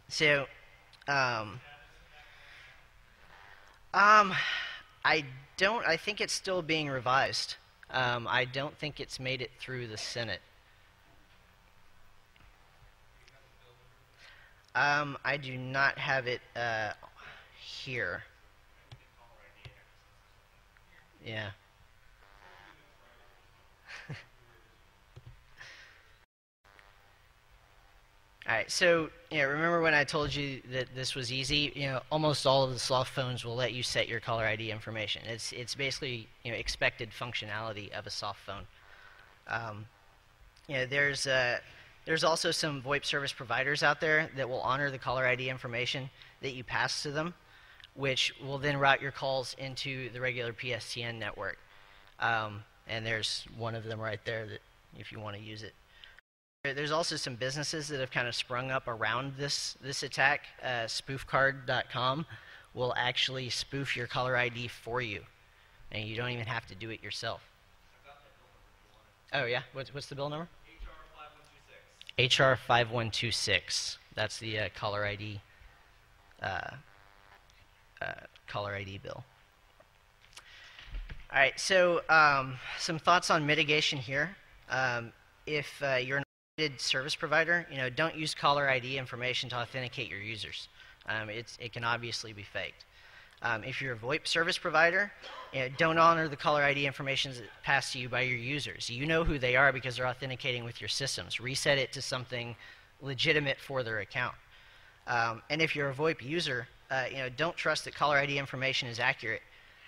So, um, I don't. I think it's still being revised. I don't think it's made it through the Senate. I do not have it here. Yeah. All right. So, remember when I told you that this was easy? Almost all of the soft phones will let you set your caller ID information. It's basically expected functionality of a soft phone. Um, there's also some VoIP service providers out there that will honor the caller ID information that you pass to them, which will then route your calls into the regular PSTN network. And there's one of them right there that if you want to use it. There's also some businesses that have kind of sprung up around this attack. Spoofcard.com will actually spoof your caller ID for you, and you don't even have to do it yourself. Oh yeah, what's the bill number? HR 5126. That's the caller ID bill. All right, so some thoughts on mitigation here. If you're an accredited service provider, don't use caller ID information to authenticate your users. It can obviously be faked. If you're a VoIP service provider, don't honor the caller ID information that's passed to you by your users. You know who they are because they're authenticating with your systems. Reset it to something legitimate for their account. And if you're a VoIP user, don't trust that caller ID information is accurate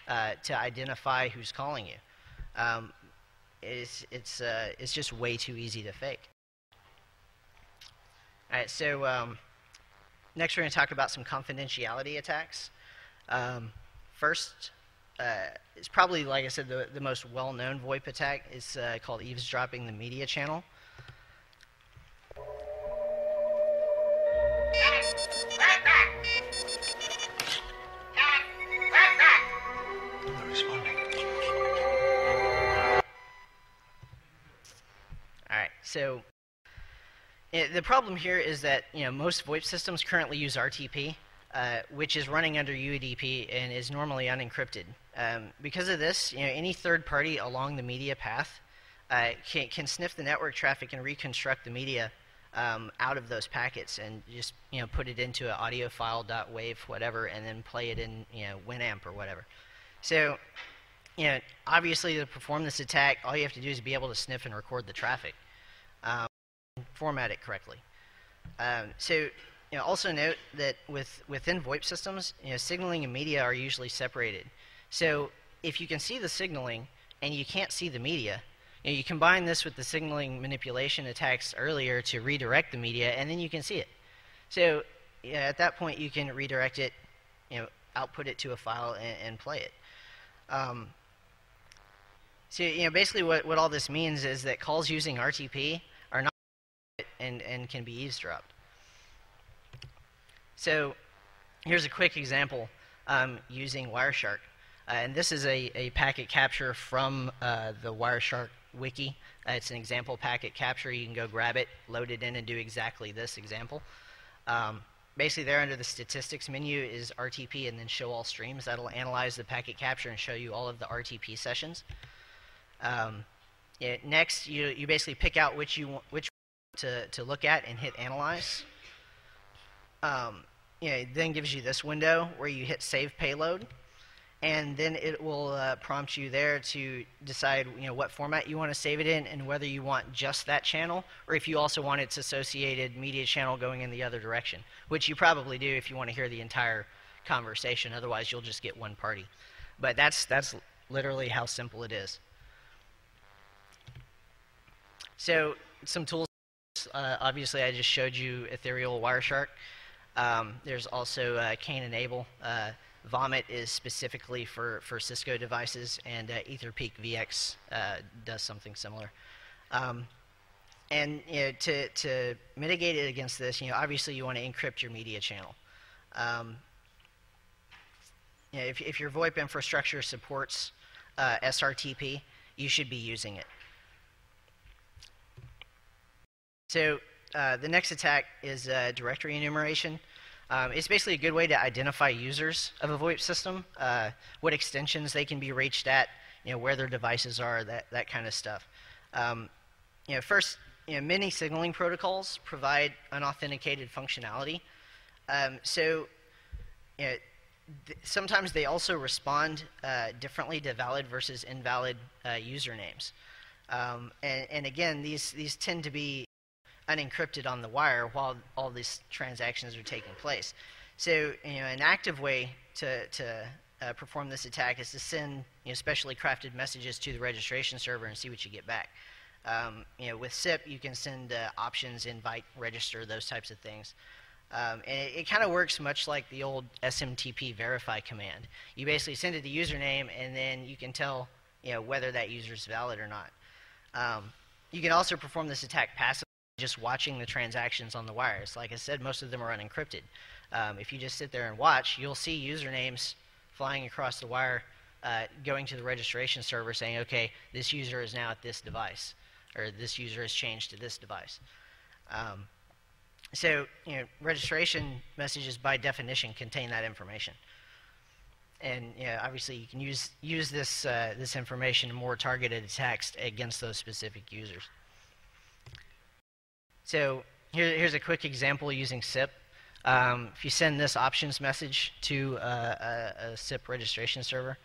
to identify who's calling you. It's just way too easy to fake. All right, so next we're going to talk about some confidentiality attacks. First, it's probably, like I said, the most well-known VoIP attack. It's called eavesdropping the media channel. They're responding. All right, so the problem here is that most VoIP systems currently use RTP. Which is running under UDP and is normally unencrypted. Because of this, any third party along the media path can sniff the network traffic and reconstruct the media out of those packets and just put it into an audio file .wav whatever and then play it in Winamp or whatever. So obviously to perform this attack, all you have to do is be able to sniff and record the traffic, format it correctly. Also note that within VoIP systems, signaling and media are usually separated. So if you can see the signaling and you can't see the media, you combine this with the signaling manipulation attacks earlier to redirect the media, and then you can see it. So at that point, you can redirect it, output it to a file, and play it. So basically what all this means is that calls using RTP are not and can be eavesdropped. So here's a quick example using Wireshark. And this is a packet capture from the Wireshark wiki. It's an example packet capture. You can go grab it, load it in, and do exactly this example. Basically, there under the statistics menu is RTP and then show all streams. That'll analyze the packet capture and show you all of the RTP sessions. Next, you basically pick out which to look at and hit analyze. It then gives you this window where you hit save payload, and then it will prompt you there to decide what format you want to save it in and whether you want just that channel or if you also want its associated media channel going in the other direction, which you probably do if you want to hear the entire conversation. Otherwise, you'll just get one party. But that's literally how simple it is. So some tools. Obviously, I just showed you Ethereal Wireshark. There's also Kane Enable. Vomit is specifically for Cisco devices, and EtherPeak VX does something similar. And to mitigate it against this, obviously you want to encrypt your media channel. If your VoIP infrastructure supports SRTP, you should be using it. So the next attack is directory enumeration. It's basically a good way to identify users of a VoIP system, what extensions they can be reached at, where their devices are, that kind of stuff. First, many signaling protocols provide unauthenticated functionality. Sometimes they also respond differently to valid versus invalid usernames. And again, these tend to be unencrypted on the wire while all these transactions are taking place. So, an active way to perform this attack is to send specially crafted messages to the registration server and see what you get back. With SIP, you can send options, invite, register, those types of things. And it kind of works much like the old SMTP verify command. You basically send it the username, and then you can tell whether that user is valid or not. You can also perform this attack passively, just watching the transactions on the wires. Like I said, most of them are unencrypted. If you just sit there and watch, you'll see usernames flying across the wire, going to the registration server saying, okay, this user is now at this device, or this user has changed to this device. Registration messages by definition contain that information. And obviously you can use this information in more targeted attacks against those specific users. So here's a quick example using SIP. If you send this options message to a SIP registration server,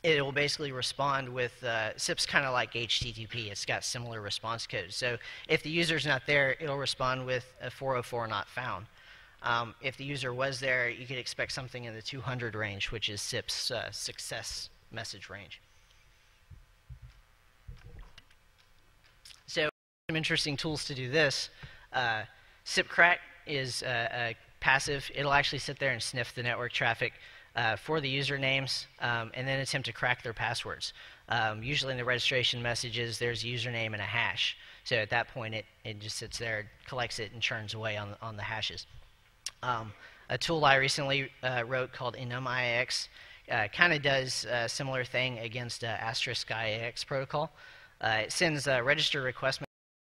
it will basically respond with SIP's kind of like HTTP. It's got similar response codes. So if the user's not there, it'll respond with a 404 not found. If the user was there, you could expect something in the 200 range, which is SIP's success message range. So some interesting tools to do this. SIPcrack is passive. It'll actually sit there and sniff the network traffic for the usernames and then attempt to crack their passwords. Usually in the registration messages, there's a username and a hash. So at that point, it just sits there, collects it, and churns away on the hashes. A tool I recently wrote called enum.ix kind of does a similar thing against *IAX protocol. It sends register request messages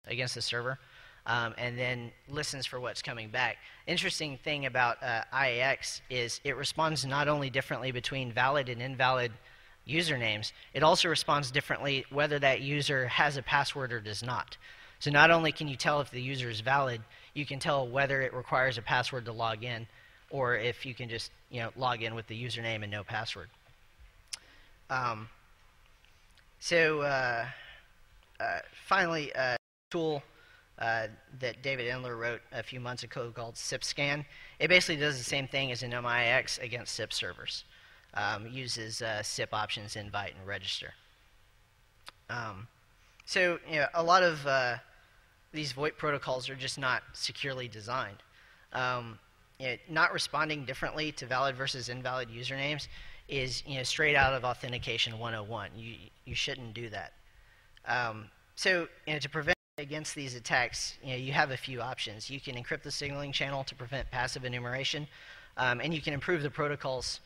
against the server and then listens for what's coming back. Interesting thing about IAX is it responds not only differently between valid and invalid usernames, it also responds differently whether that user has a password or does not. So not only can you tell if the user is valid, you can tell whether it requires a password to log in, or if you can just log in with the username and no password. Finally, a tool that David Endler wrote a few months ago called SIPscan. It basically does the same thing as enum.ix against SIP servers. Uses SIP options, invite, and register. A lot of these VoIP protocols are just not securely designed. Not responding differently to valid versus invalid usernames is straight out of Authentication 101. You shouldn't do that. To prevent against these attacks, you have a few options. You can encrypt the signaling channel to prevent passive enumeration, and you can improve the protocols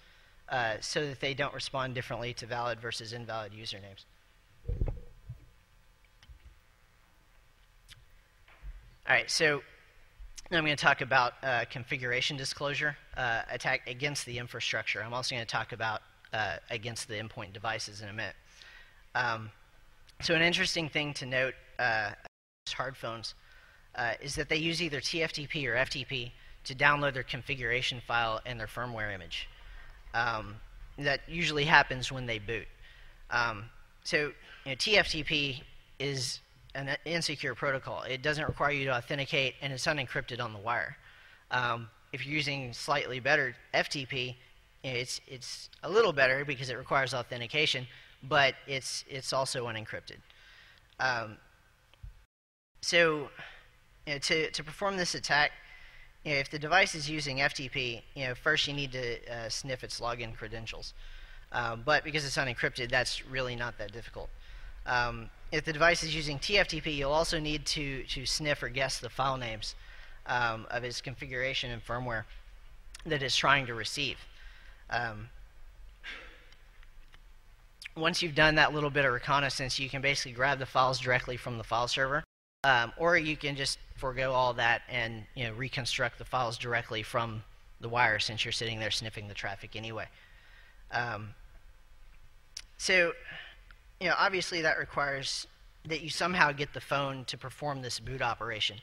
so that they don't respond differently to valid versus invalid usernames. All right, so now I'm going to talk about configuration disclosure attack against the infrastructure. I'm also going to talk about against the endpoint devices in a minute. So an interesting thing to note hard phones is that they use either TFTP or FTP to download their configuration file and their firmware image. That usually happens when they boot. TFTP is an insecure protocol. It doesn't require you to authenticate, and it's unencrypted on the wire. If you're using slightly better FTP, it's a little better because it requires authentication, but it's also unencrypted. To perform this attack, if the device is using FTP, first you need to sniff its login credentials. But because it's unencrypted, that's really not that difficult. If the device is using TFTP, you'll also need to sniff or guess the file names of its configuration and firmware that it's trying to receive. Once you've done that little bit of reconnaissance, you can basically grab the files directly from the file server or you can just forego all that and reconstruct the files directly from the wire, since you're sitting there sniffing the traffic anyway. So obviously that requires that you somehow get the phone to perform this boot operation.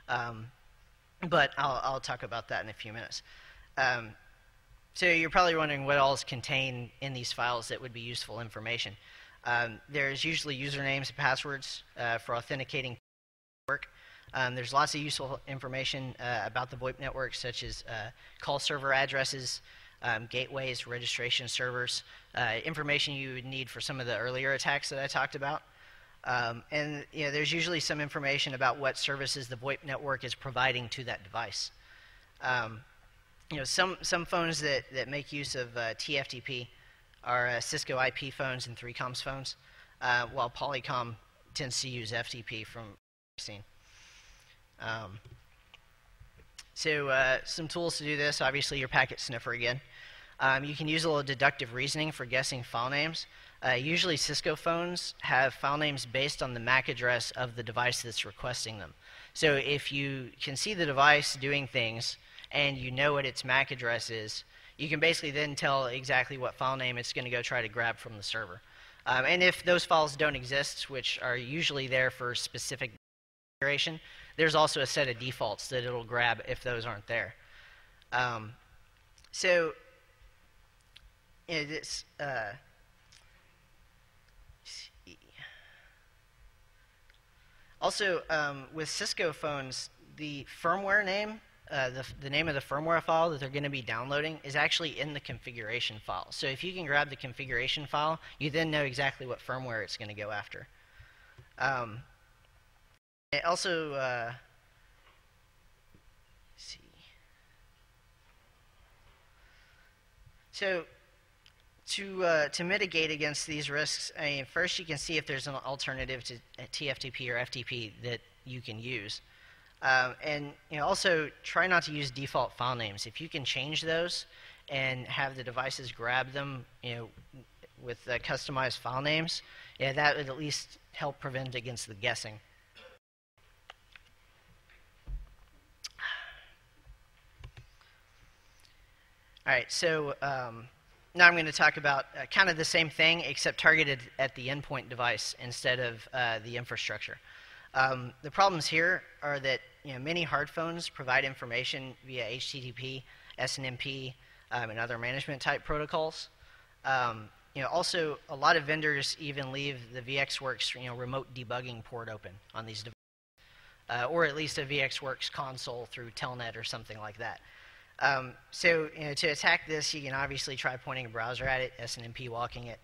But I'll talk about that in a few minutes. So you're probably wondering what all is contained in these files that would be useful information. There's usually usernames and passwords for authenticating network. There's lots of useful information about the VoIP network, such as call server addresses, gateways, registration servers, information you would need for some of the earlier attacks that I talked about. And there's usually some information about what services the VoIP network is providing to that device. Some phones that make use of TFTP are Cisco IP phones and 3Com's phones, while Polycom tends to use FTP from seen. Some tools to do this: obviously your packet sniffer again. You can use a little deductive reasoning for guessing file names. Usually Cisco phones have file names based on the MAC address of the device that's requesting them. So if you can see the device doing things and you know what its MAC address is, you can basically then tell exactly what file name it's going to go try to grab from the server. And if those files don't exist, which are usually there for specific configuration, there's also a set of defaults that it'll grab if those aren't there. Also, with Cisco phones, the firmware name, the name of the firmware file that they're going to be downloading is actually in the configuration file. So if you can grab the configuration file, you then know exactly what firmware it's going to go after. It also, let's see. So to mitigate against these risks, first you can see if there's an alternative to TFTP or FTP that you can use. And also try not to use default file names. If you can change those and have the devices grab them with customized file names, that would at least help prevent against the guessing. All right, so now I'm going to talk about kind of the same thing, except targeted at the endpoint device instead of the infrastructure. The problems here are that many hard phones provide information via HTTP, SNMP, and other management type protocols. Also, a lot of vendors even leave the VxWorks remote debugging port open on these devices, or at least a VxWorks console through Telnet or something like that. To attack this, you can obviously try pointing a browser at it, SNMP walking it,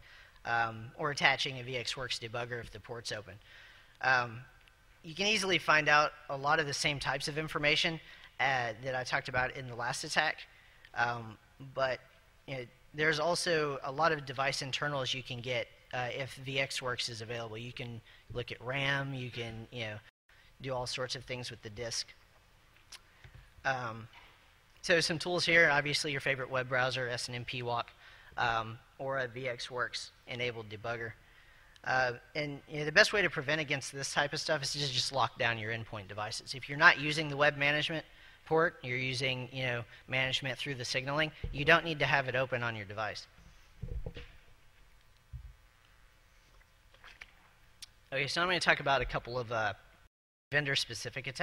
or attaching a VxWorks debugger if the port's open. You can easily find out a lot of the same types of information that I talked about in the last attack, but there's also a lot of device internals you can get if VxWorks is available. You can look at RAM, you can do all sorts of things with the disk. So some tools here: obviously your favorite web browser, SNMP walk, or a VxWorks enabled debugger. And the best way to prevent against this type of stuff is to just lock down your endpoint devices. If you're not using the web management port, you're using management through the signaling, you don't need to have it open on your device. Okay, so I'm going to talk about a couple of vendor-specific attacks.